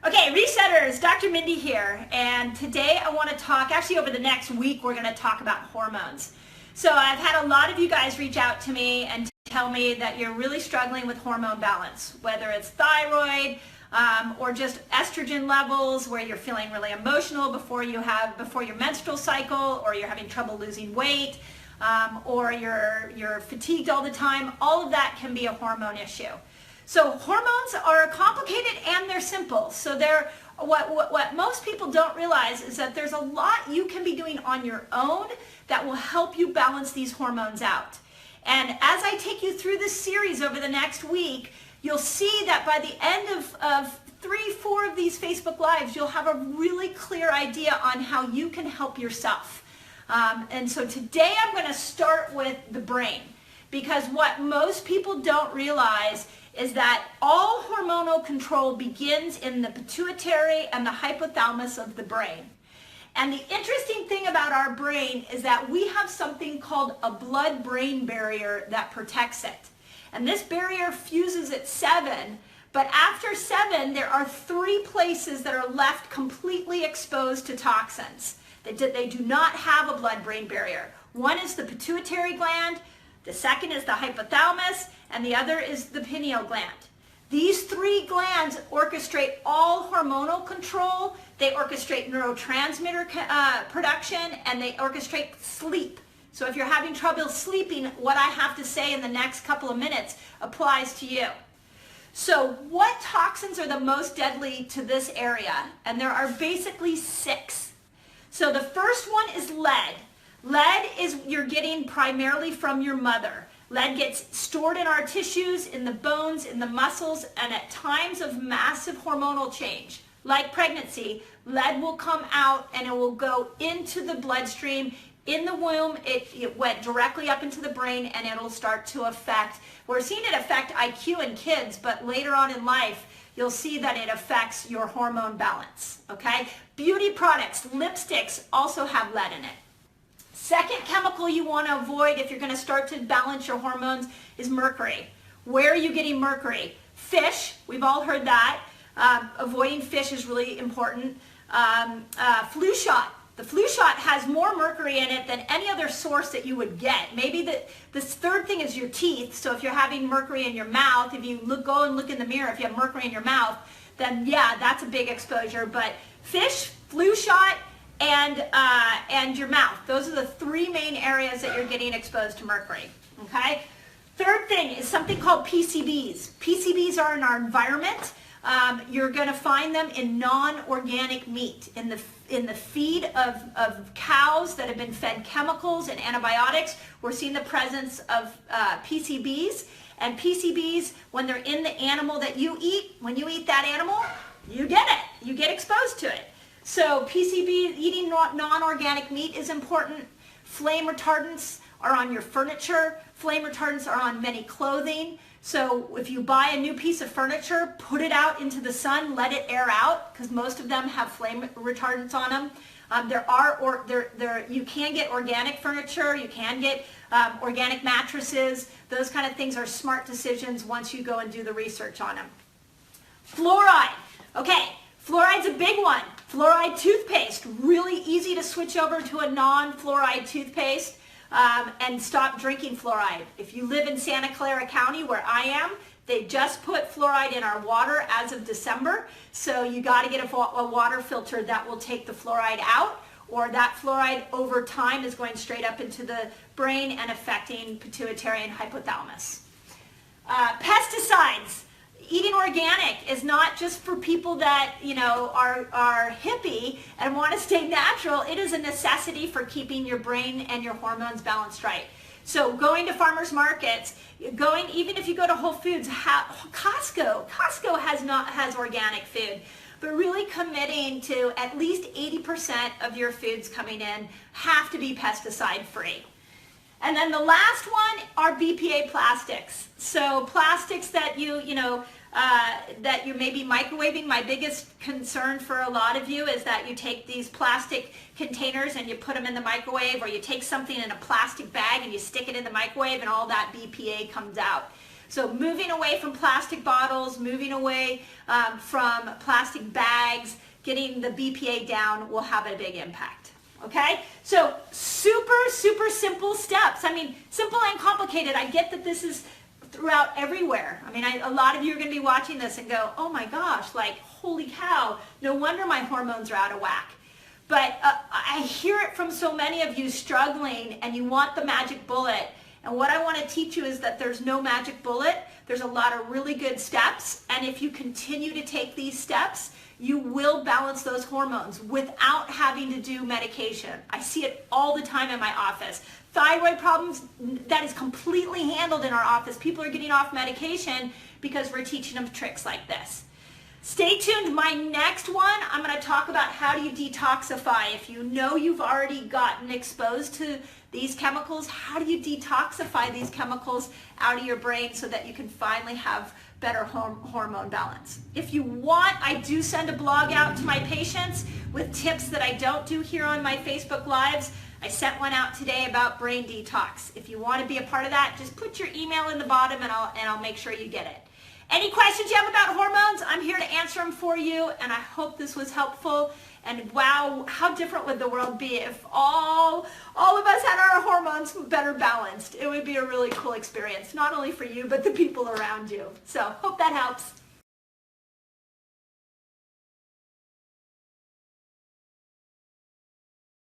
Okay, Resetters, Dr. Mindy here, and today I want to talk, actually over the next week, we're going to talk about hormones. So I've had a lot of you guys reach out to me and tell me that you're really struggling with hormone balance, whether it's thyroid or just estrogen levels, where you're feeling really emotional before your menstrual cycle, or you're having trouble losing weight, or you're fatigued all the time. All of that can be a hormone issue. So hormones are complicated and they're simple. So what most people don't realize is that there's a lot you can be doing on your own that will help you balance these hormones out. And as I take you through this series over the next week, you'll see that by the end of 3-4 of these Facebook Lives, you'll have a really clear idea on how you can help yourself. And so today I'm going to start with the brain, because what most people don't realize is that all hormonal control begins in the pituitary and the hypothalamus of the brain. And the interesting thing about our brain is that we have something called a blood-brain barrier that protects it. And this barrier fuses at 7, but after 7, there are 3 places that are left completely exposed to toxins. They do not have a blood-brain barrier. One is the pituitary gland, the second is the hypothalamus, and the other is the pineal gland. These 3 glands orchestrate all hormonal control, they orchestrate neurotransmitter production, and they orchestrate sleep. So if you're having trouble sleeping, what I have to say in the next couple of minutes applies to you. So what toxins are the most deadly to this area? And there are basically 6. So the first one is lead. Lead is you're getting primarily from your mother. Lead gets stored in our tissues, in the bones, in the muscles, and at times of massive hormonal change, like pregnancy, lead will come out and it will go into the bloodstream. In the womb, it went directly up into the brain, and it'll start to affect, we're seeing it affect IQ in kids, but later on in life, you'll see that it affects your hormone balance, okay? Beauty products, lipsticks also have lead in it. Second chemical you want to avoid if you're going to start to balance your hormones is mercury. Where are you getting mercury? Fish, we've all heard that. Avoiding fish is really important. Flu shot. The flu shot has more mercury in it than any other source that you would get. Maybe the third thing is your teeth. So if you're having mercury in your mouth, if you go and look in the mirror, if you have mercury in your mouth, then yeah, that's a big exposure. But fish, flu shot, and your mouth. Those are the 3 main areas that you're getting exposed to mercury, okay? Third thing is something called PCBs. PCBs are in our environment. You're going to find them in non-organic meat, in the feed of cows that have been fed chemicals and antibiotics. We're seeing the presence of PCBs. And PCBs, when they're in the animal that you eat, when you eat that animal, you get it. You get exposed to it. So PCB, eating non-organic meat is important. Flame retardants are on your furniture. Flame retardants are on many clothing. So if you buy a new piece of furniture, put it out into the sun, let it air out, because most of them have flame retardants on them. You can get organic furniture, you can get organic mattresses. Those kind of things are smart decisions once you go and do the research on them. Fluoride. Okay, fluoride's a big one. Fluoride toothpaste, really easy to switch over to a non-fluoride toothpaste and stop drinking fluoride. If you live in Santa Clara County, where I am, they just put fluoride in our water as of December. So you got to get a water filter that will take the fluoride out, or that fluoride over time is going straight up into the brain and affecting pituitary and hypothalamus. Pesticides. Eating organic is not just for people that, are hippie and want to stay natural. It is a necessity for keeping your brain and your hormones balanced right. So going to farmers markets, even if you go to Whole Foods, Costco has organic food, but really committing to at least 80% of your foods coming in have to be pesticide free. And then the last one are BPA plastics. So plastics that that you may be microwaving. My biggest concern for a lot of you is that you take these plastic containers and you put them in the microwave, or you take something in a plastic bag and you stick it in the microwave and all that BPA comes out. So moving away from plastic bottles, moving away from plastic bags, getting the BPA down will have a big impact. Okay, so super simple steps. I mean, simple and complicated. I get that this is throughout everywhere. I mean, a lot of you are going to be watching this and go, oh my gosh, like, holy cow, no wonder my hormones are out of whack. But I hear it from so many of you struggling and you want the magic bullet. And what I want to teach you is that there's no magic bullet. There's a lot of really good steps. And if you continue to take these steps, you will balance those hormones without having to do medication. I see it all the time in my office. Thyroid problems, that is completely handled in our office. People are getting off medication because we're teaching them tricks like this. Stay tuned. My next one, I'm going to talk about how do you detoxify. If you know you've already gotten exposed to these chemicals, how do you detoxify these chemicals out of your brain so that you can finally have better hormone balance? If you want, I do send a blog out to my patients with tips that I don't do here on my Facebook Lives. I sent one out today about brain detox. If you want to be a part of that, just put your email in the bottom and I'll make sure you get it. Any questions you have about hormones, I'm here to answer them for you, and I hope this was helpful. And wow, how different would the world be if all of us had our hormones better balanced? It would be a really cool experience, not only for you, but the people around you. So hope that helps.